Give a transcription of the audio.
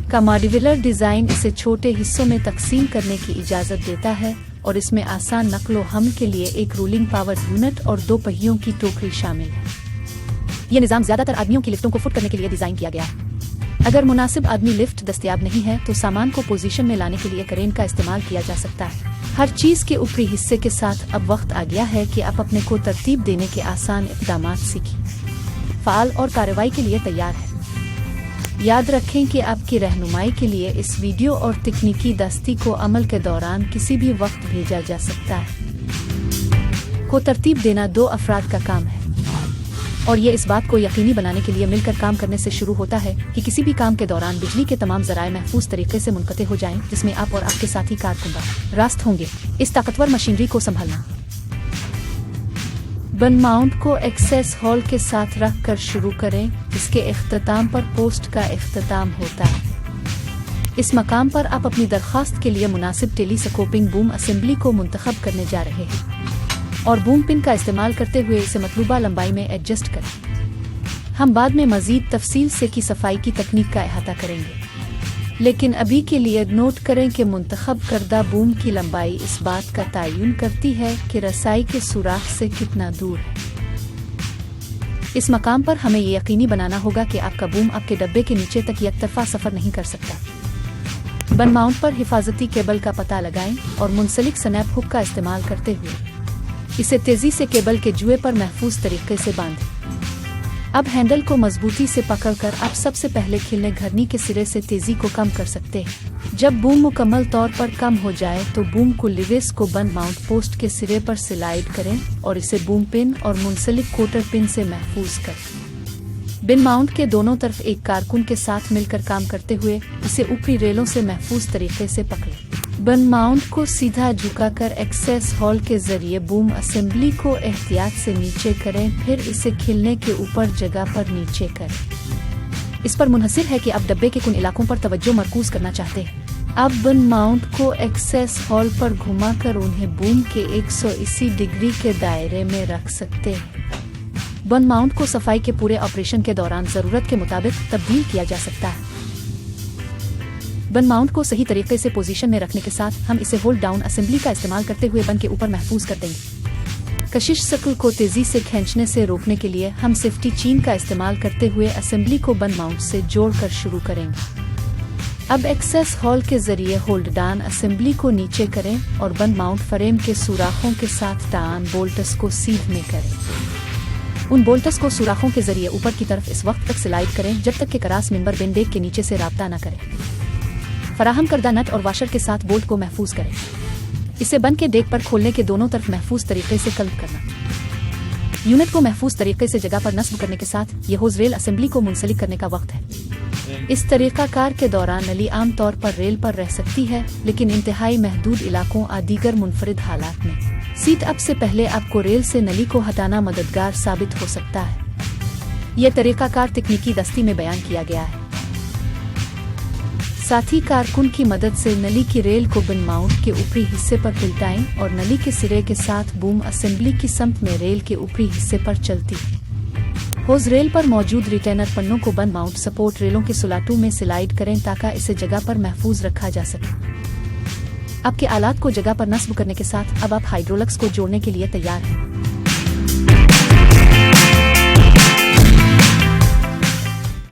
का modular design इसे छोटे हिस्सों में तकसीम करने की इजाज़त देता है और इसमें आसान नक्लो हम के लिए एक रूलिंग पावर यूनिट और 2 पहियों की टोकरी शामिल है। ये निज़ाम ज़्यादातर आदमियों की लिफ्टों को फुट करने के लिए डिज़ाइन किया गया है। अगर मुनासिब आदमी लिफ्ट दस्तयाब नहीं है तो सामान को पोजीशन में लाने के लिए क्रेन का इस्तेमाल किया जा सकता है। हर चीज़ के ऊपरी हिस्से के साथ अब वक्त आ गया है कि आप अपने को तरतीब देने के आसान इक़दाम सीखें। फ़ाल और कार्रवाई के लिए तैयार है। याद रखें कि आपकी रहनुमाई के लिए इस वीडियो और तकनीकी दस्ती को अमल के दौरान किसी भी वक्त भेजा जा सकता है। को तरतीब देना 2 अफराद का काम है और ये इस बात को यकीनी बनाने के लिए मिलकर काम करने से शुरू होता है कि किसी भी काम के दौरान बिजली के तमाम ज़राए महफूज तरीके से मुनक़ते हो जाएं, जिसमें आप और आपके साथी कारकुन रास्त होंगे। इस ताकतवर मशीनरी को संभालना। बन माउंट को एक्सेस हॉल के साथ रख कर शुरू करें। इसके इख्तिताम पर पोस्ट का इख्तिताम होता है। इस मकाम पर आप अपनी दरख्वास्त के लिए मुनासिब टेलीस्कोपिंग बूम असेंबली को मुंतखब करने जा रहे हैं और बूम पिन का इस्तेमाल करते हुए इसे मतलूबा लंबाई में एडजस्ट करें। हम बाद में मज़ीद तफसील से की सफाई की तकनीक का अहाता करेंगे, लेकिन अभी के लिए नोट करें कि मुंतखब करदा बूम की लंबाई इस बात का तयन करती है कि रसाई के सुराख से कितना दूर है। इस मकाम पर हमें ये यकीनी बनाना होगा कि आपका बूम आपके डब्बे के नीचे तक यकतरफा सफ़र नहीं कर सकता। बन माउंट पर हिफाजती केबल का पता लगाएं और मुंसलिक स्नैप हुक का इस्तेमाल करते हुए इसे तेज़ी से केबल के जुए पर महफूज तरीके से बांधें। अब हैंडल को मजबूती से पकड़कर आप सबसे पहले खिलने घरनी के सिरे से तेजी को कम कर सकते हैं। जब बूम मुकम्मल तौर पर कम हो जाए तो बूम को लिवेस को बन माउंट पोस्ट के सिरे पर स्लाइड करें और इसे बूम पिन और मुंसलिक कोटर पिन से महफूज करें। बिन माउंट के दोनों तरफ एक कारकुन के साथ मिलकर काम करते हुए इसे ऊपरी रेलों से महफूज तरीके से पकड़ें। बन माउंट को सीधा झुकाकर एक्सेस हॉल के जरिए बूम असेंबली को एहतियात से नीचे करें, फिर इसे खिलने के ऊपर जगह पर नीचे करें। इस पर मुनहसिर है कि आप डब्बे के कुन इलाकों पर तवज्जो मरकूज करना चाहते हैं। अब बन माउंट को एक्सेस हॉल पर घुमाकर उन्हें बूम के 180 डिग्री के दायरे में रख सकते हैं। बन माउंट को सफाई के पूरे ऑपरेशन के दौरान जरूरत के मुताबिक तब्दील किया जा सकता है। बन माउंट को सही तरीके से पोजीशन में रखने के साथ हम इसे होल्ड डाउन असेंबली का इस्तेमाल करते हुए बन के ऊपर महफूज कर देंगे। कशिश शक्ल को तेजी से खींचने से रोकने के लिए हम सेफ्टी चेन का इस्तेमाल करते हुए असेंबली को बन माउंट से जोड़कर शुरू करेंगे। अब एक्सेस हॉल के जरिए होल्ड डाउन असेंबली को नीचे करें और बन माउंट फ्रेम के सुराखों के साथ डाउन बोल्ट्स को सीधे करें। उन बोल्ट्स को सुराखों के जरिए ऊपर की तरफ इस वक्त तक स्लाइड करें जब तक कि करास मेंबर बिन डेक के नीचे से राब्ता न करें। फराहम करदा नट और वाशर के साथ बोल्ट को महफूज करें। इसे बन के डेक पर खोलने के दोनों तरफ महफूज तरीके से कल्प करना। यूनिट को महफूज तरीके से जगह पर नस्ब करने के साथ ये होज रेल असेंबली को मुंसलिक करने का वक्त है। इस तरीकाकार के दौरान नली आम तौर पर रेल पर रह सकती है, लेकिन इंतहाई महदूद इलाकों और दीगर मुनफरिद हालात में सीट अप से पहले आपको रेल से नली को हटाना मददगार साबित हो सकता है। यह तरीकाकार तकनीकी दस्ती में बयान किया गया है। साथी कारकुन की मदद से नली की रेल को बन माउंट के ऊपरी हिस्से पर पिलटाएं और नली के सिरे के साथ बूम असेंबली की समत में रेल के ऊपरी हिस्से पर चलती होज रेल पर मौजूद रिटेनर पन्नों को बन माउंट सपोर्ट रेलों के सुलाटू में स्लाइड करें ताकि इसे जगह पर महफूज रखा जा सके। आपके आलात को जगह पर नस्ब करने के साथ अब आप हाइड्रोलिक्स को जोड़ने के लिए तैयार हैं।